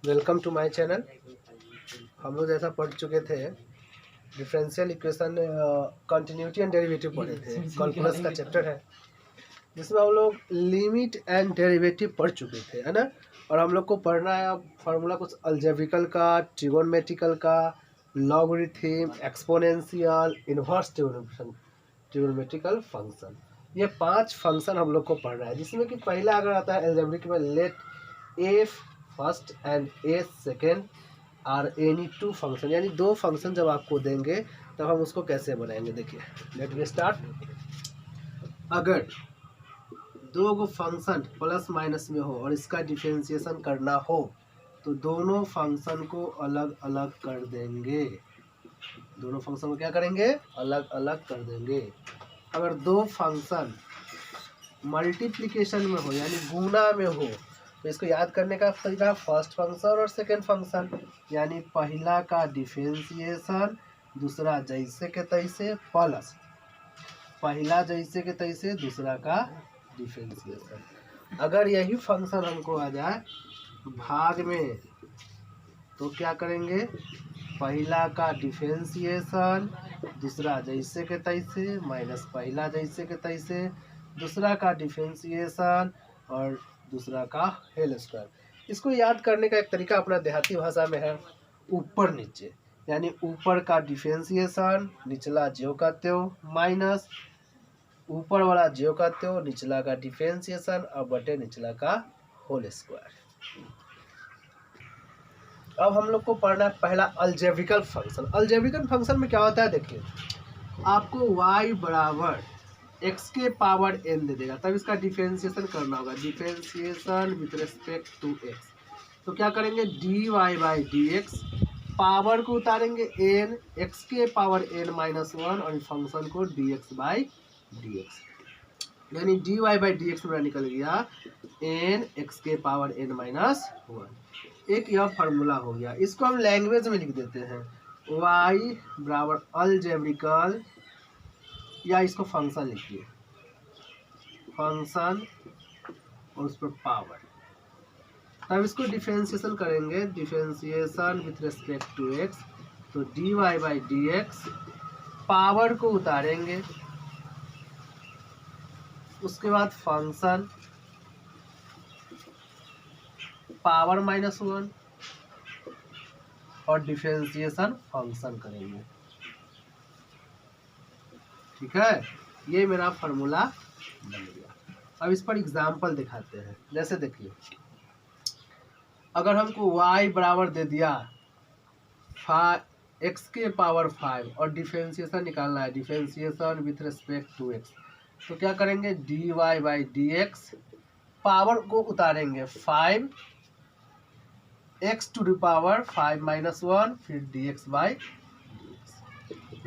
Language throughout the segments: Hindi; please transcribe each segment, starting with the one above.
Welcome to my channel. हम लोग जैसा पढ़ चुके थे differential equation, continuity and derivative पढ़े थे। कैलकुलस का चैप्टर है जिसमें हम लोग लिमिट एंड डेरिवेटिव पढ़ चुके थे, है ना। और हम लोग को पढ़ना है अब फार्मूला कुछ अलजेब्रिकल का, ट्रिगोनमेट्रिकल का, लॉगरिथम, एक्सपोनेंशियल, इनवर्स ट्रिगोनमेट्रिकल फंक्शन। ये 5 फंक्शन हम लोग को पढ़ना है, जिसमें कि पहला अगर आता है अलजेब्रिक में let a first and a second are any 2 function, यानी 2 फंक्शन जब आपको देंगे तब हम उसको कैसे बनाएंगे। देखिए, लेट मी स्टार्ट। अगर 2 फंक्शन प्लस माइनस में हो और इसका डिफरेंशिएशन करना हो तो दोनों फंक्शन को अलग अलग कर देंगे। दोनों फंक्शन को क्या करेंगे? अलग अलग कर देंगे। अगर 2 फंक्शन मल्टीप्लिकेशन में हो यानी गुणा में हो तो इसको याद करने का तरीका फर्स्ट फंक्शन और सेकेंड फंक्शन, यानी पहला का डिफरेंशिएशन दूसरा जैसे के तैसे प्लस पहला जैसे के तैसे दूसरा का डिफरेंशिएशन। अगर यही फंक्शन हमको आ जाए भाग में तो क्या करेंगे? पहला का डिफरेंशिएशन दूसरा जैसे के तैसे माइनस पहला जैसे के तैसे दूसरा का डिफरेंशिएशन और दूसरा का होल स्क्वायर। इसको याद करने का एक तरीका अपना देहाती भाषा में है ऊपर नीचे, यानी ऊपर का डिफरेंशिएशन निचला ज्यों का त्यों माइनस ऊपर वाला ज्यों का त्यों निचला का डिफरेंशिएशन और बटे निचला का होल स्क्वायर। अब हम लोग को पढ़ना है पहला अलजेब्रिकल फंक्शन। अलजेब्रिकल फंक्शन में क्या होता है? देखिए, आपको y बराबर x के पावर n दे देगा, तब इसका डिफरेंशिएशन करना होगा। Differentiation with respect to x, तो क्या करेंगे? dy by D x, power को उतारेंगे n, x के पावर n माइनस 1 और फंक्शन को dx बाई डी एक्स, यानी dy बाई डी एक्स मेरा निकल गया n x के पावर n माइनस 1। एक यह फार्मूला हो गया। इसको हम लैंग्वेज में लिख देते हैं y बराबर अलजेब्रिकल, या इसको फंक्शन लिखिए, फंक्शन और उस पर पावर। तब इसको डिफरेंशिएशन करेंगे, differentiation with respect to x, तो dy by D x, power को उतारेंगे, उसके बाद फंक्शन पावर माइनस 1 और डिफरेंशिएशन फंक्शन करेंगे। ठीक है, ये मेरा फार्मूला बन गया। अब इस पर एग्जाम्पल दिखाते हैं। जैसे देखिए, अगर हमको y बराबर दे दिया x के पावर 5 और डिफरेंशिएशन निकालना है, differentiation with respect to x, तो क्या करेंगे? dy by D x, power को उतारेंगे 5 x to the power 5 minus 1 फिर dx बाई डी एक्स,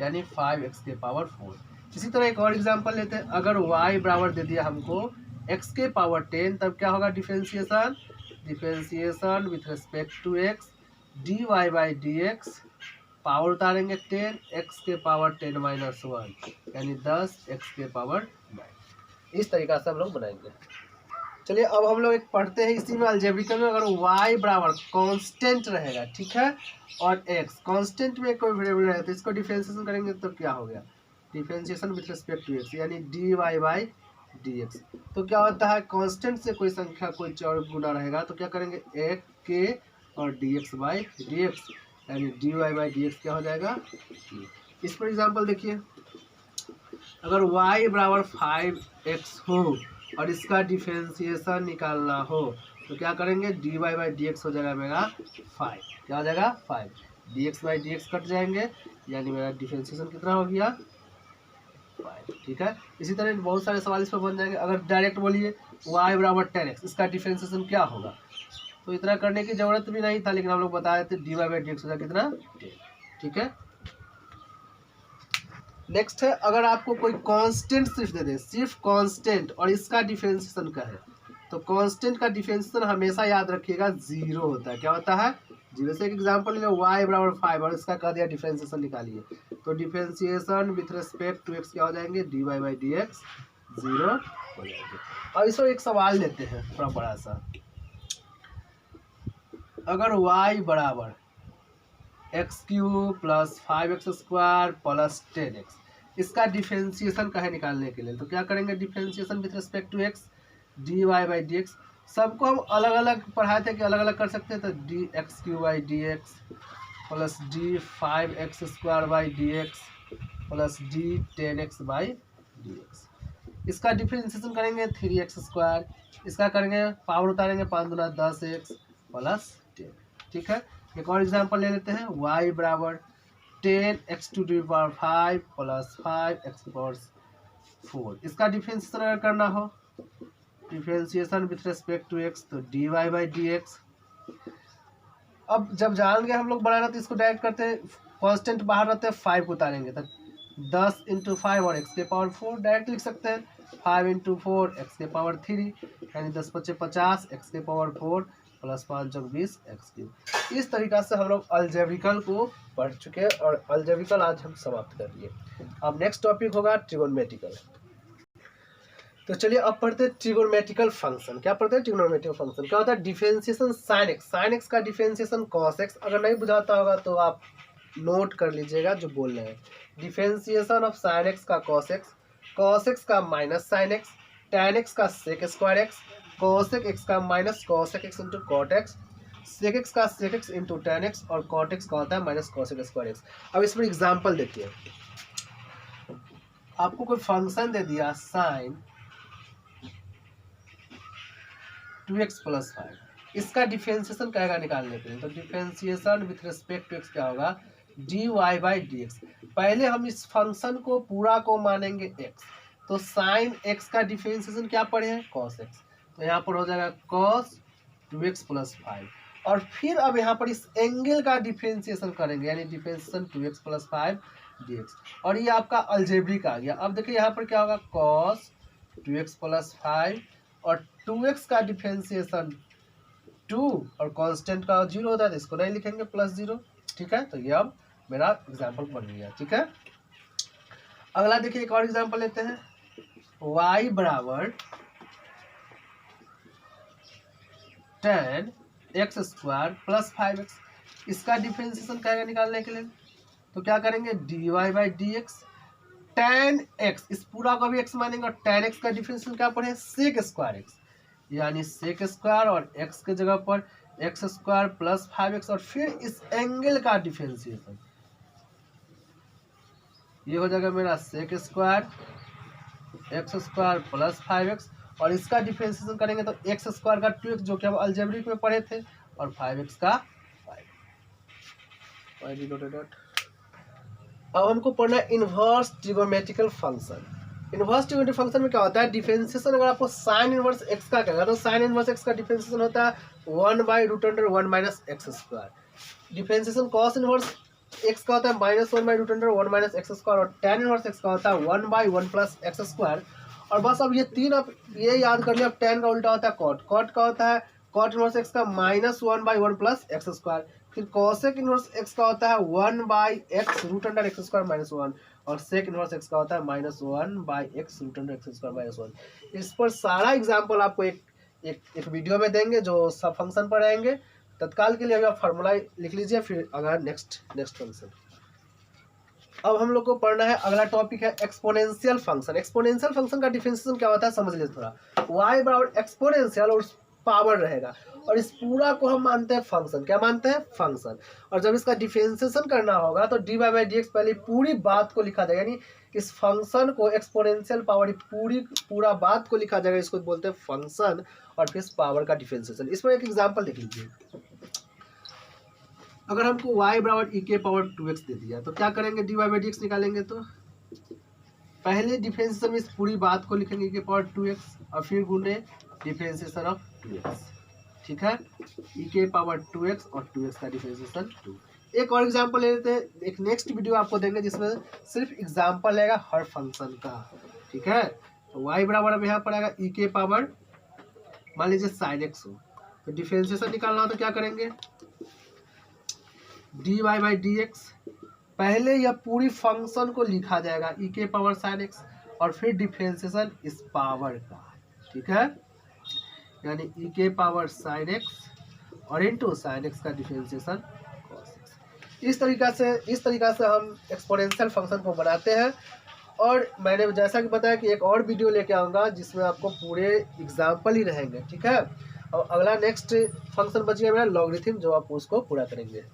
यानी 5x के पावर 4। इसी तरह एक और एग्जांपल लेते हैं। अगर y बराबर दे दिया हमको x के पावर 10, तब क्या होगा? Differentiation, differentiation with respect to x, dy by D x, power उतारेंगे 10 x के पावर 10 माइनस 1, यानी 10 x के पावर 9। इस तरीका से हम लोग बनाएंगे। चलिए, अब हम लोग एक पढ़ते हैं इसी में अलजेब्रिकल में। अगर y बराबर कांस्टेंट रहेगा, ठीक है, और x कांस्टेंट में कोई वेरिएबल रहे तो इसको डिफरेंशिएशन करेंगे तो क्या हो गया? Differentiation with respect to x, यानी dy बाई डी एक्स। तो क्या होता है? कांस्टेंट से कोई संख्या कोई और गुना रहेगा तो क्या करेंगे? एक के और dx बाई डी एक्स, यानी dy बाई डी एक्स क्या हो जाएगा? इस पर एग्जांपल देखिए, अगर y बराबर 5x हो और इसका डिफरेंशिएशन निकालना हो तो क्या करेंगे? dy बाई डी एक्स हो जाएगा मेरा 5, क्या हो जाएगा? 5, dx by D x cut जाएंगे, यानी मेरा डिफरेंशिएशन कितना हो गया? 5। ठीक है, इसी तरह बहुत सारे सवाल इस पर बन जाएंगे। अगर डायरेक्ट बोलिए y बराबर 10x, इसका डिफरेंशिएशन क्या होगा? तो इतना करने की जरूरत भी नहीं था, लेकिन हम लोग बताए थे dy बाई डी एक्स हो जाएगा कितना? 10। ठीक है, नेक्स्ट है, अगर आपको कोई कांस्टेंट सिर्फ दे दे, सिर्फ कांस्टेंट, और इसका डिफरेंशिएशन का है, तो कांस्टेंट का डिफरेंशिएशन हमेशा याद रखिएगा 0 होता है। क्या होता है? 0 से एक एग्जांपल ले लो, y बराबर 5 और इसका कह दिया डिफरेंशिएशन निकालिए, तो differentiation with respect to x क्या हो जाएंगे? dy बाई डी एक्स 0 हो जाएंगे। अब इसको एक सवाल लेते हैं थोड़ा बड़ा सा। अगर y बराबर x cube plus 5x² plus 10x, इसका डिफरेंशिएशन कहे निकालने के लिए, तो क्या करेंगे differentiation with respect to x, dy by D x. सबको हम अलग अलग पढ़ाए थे कि अलग अलग कर सकते हैं, तो D x Q by D x plus D 5x² by D x plus D 10x by D x. इसका डिफरेंशिएशन करेंगे 3x², इसका करेंगे पावर उतारेंगे 5 दूना 10x प्लस 10। ठीक है, एक और एग्जांपल ले लेते हैं। y बराबर 10x⁵ प्लस 5x⁴। इसका डिफरेंशिएशन अगर करना हो, differentiation with respect to x, तो dy बाई डी एक्स। अब जब जान गए हम लोग बनाना, तो इसको डायरेक्ट करते हैं, कांस्टेंट बाहर रहते हैं 5 उतारेंगे, तो 10 × 5 और x⁴ डायरेक्ट लिख सकते हैं। 5 × 4 x⁴, यानी 10 × 5 = 50 x⁴ प्लस 5 × 20 x³। इस तरीका से हम लोग अलजेब्रिकल को पढ़ चुके हैं और अलजेब्रिकल आज हम समाप्त कर लिए। अब नेक्स्ट टॉपिक होगा ट्रिगोनोमेट्रिकल। तो चलिए अब पढ़ते हैं ट्रिगोनोमेट्रिकल फंक्शन। क्या पढ़ते हैं ट्रिगोनोमेट्रिकल फंक्शन? क्या होता है differentiation sine x, sign x का डिफरेंशिएशन कॉस एक्स। अगर नहीं बुझाता होगा तो आप नोट कर लीजिएगा जो बोल रहे हैं। डिफरेंशिएशन ऑफ साइन एक्स का कॉस एक्स का minus sine x, tan x का sec square x, cosec x का minus cosec x into cot x, sec x का sec x into tan x, और कॉट एक्स का होता है माइनस कॉसेक स्क्वायर एक्स। अब इस पर एग्जाम्पल देखिए, आपको कोई फंक्शन दे दिया साइन 2x + 5, इसका डिफरेंशिएशन कहेगा निकालने के लिए, तो differentiation with respect to x क्या होगा dy बाई डी एक्स। पहले हम इस फंक्शन को पूरा को मानेंगे x, तो साइन x का डिफरेंशिएशन क्या पढ़े हैं cos x, तो यहाँ पर हो जाएगा cos 2x + 5। और फिर अब यहाँ पर इस एंगल का डिफरेंशिएशन करेंगे, यानी डिफरेंशिएशन 2x + 5 dx, और ये आपका अलजेब्रिक आ गया। अब देखिए यहाँ पर क्या होगा cos 2x + 5, और 2x का डिफरेंशिएशन 2 और कांस्टेंट का 0 होता है, तो इसको नहीं लिखेंगे +0। ठीक है, तो ये अब मेरा एग्जाम्पल बन गया। ठीक है, अगला देखिए एक और एग्जाम्पल लेते हैं। y बराबर 10x² + 5x, इसका डिफरेंशिएशन कहेगा निकालने के लिए, तो क्या करेंगे dy by D x. tan x, इस पूरा को भी x मानेंगे, और tan x का डिफरेंशिएशन क्या पढ़े सेक स्क्वायर एक्स, यानी सेक स्क्वायर और x के जगह पर x² + 5x, और फिर इस एंगल का डिफरेंशिएशन, ये हो जाएगा मेरा सेक स्क्वायर x² + 5x, और इसका डिफरेंशिएशन करेंगे तो x² का 2x जो कि हम अलजेब्रिक में पढ़े थे, और 5x का 5। अब हमको पढ़ना है inverse trigonometrical function. Inverse trigonometric function में क्या होता है डिफरेंशिएशन, अगर आपको साइन इनवर्स x का कहेगा, तो साइन इनवर्स x का डिफरेंशिएशन होता है 1/√1 - x²। Differentiation cos inverse x का होता है -1/√1 - x², और tan इनवर्स x का होता है 1/1 + x²। और बस अब ये तीन आप ये याद कर लिया। अब tan का उल्टा होता है कॉट, कॉट का होता है कॉट इनवर्स x का -1/1 + x²। फिर कॉसेक इनवर्स x का होता है 1/x√x² - 1, और सेक इनवर्स x का होता है -1/x√x² - 1। इस पर सारा एग्जाम्पल आपको एक वीडियो में देंगे जो सब फंक्शन पर रहेंगे। तत्काल के लिए अभी आप फार्मूला लिख लीजिए, फिर अगर नेक्स्ट फंक्शन। अब हम लोग को पढ़ना है, अगला टॉपिक है एक्सपोनेंशियल फंक्शन। एक्सपोनेंशियल फंक्शन का डिफरेंशिएशन क्या होता है समझ लीजिए थोड़ा। y बराबर एक्सपोनेंशियल और पावर रहेगा, और इस पूरा को हम मानते हैं फंक्शन। क्या मानते हैं फंक्शन। और जब इसका डिफरेंशिएशन करना होगा तो dy बाई डी एक्स, पहले पूरी बात को लिखा जाएगा, यानी इस फंक्शन को एक्सपोनेंशियल पावर पूरा बात को लिखा जाएगा, इसको बोलते हैं फंक्शन, और फिर पावर का डिफरेंशिएशन। इस पर एक एग्जाम्पल देख लीजिए। अगर हमको y बराबर e⁻²x दे दिया, तो क्या करेंगे dy बाई डी एक्स निकालेंगे, तो पहले डिफरेंशिएशन में इस पूरी बात को लिखेंगे e⁻²x, और फिर गुणे डिफरेंशिएशन ऑफ 2x। ठीक है, e⁻²x और 2x का डिफरेंशिएशन 2। एक और एग्जांपल ले लेते हैं, एक नेक्स्ट वीडियो आपको देंगे जिसमें सिर्फ एग्जांपल रहेगा हर फंक्शन का। ठीक है, तो y बराबर अब यहाँ पर आएगा e⁻, मान लीजिए sin x हो, तो डिफरेंशिएशन निकालना हो तो क्या करेंगे dy बाई डी एक्स। पहले यह पूरी फंक्शन को लिखा जाएगा e⁻sin x, और फिर डिफरेंशिएशन इस पावर का। ठीक है, यानी e⁻sin x और इंटू साइन एक्स का डिफरेंशिएशन कॉस एक्स। इस तरीका से हम एक्सपोनेंशियल फंक्शन को बनाते हैं। और मैंने जैसा कि बताया कि एक और वीडियो लेके आऊँगा जिसमें आपको पूरे एग्जाम्पल ही रहेंगे, ठीक है। और अगला नेक्स्ट फंक्शन बच गया मेरा लॉगरिथम, जो आप उसको पूरा करेंगे।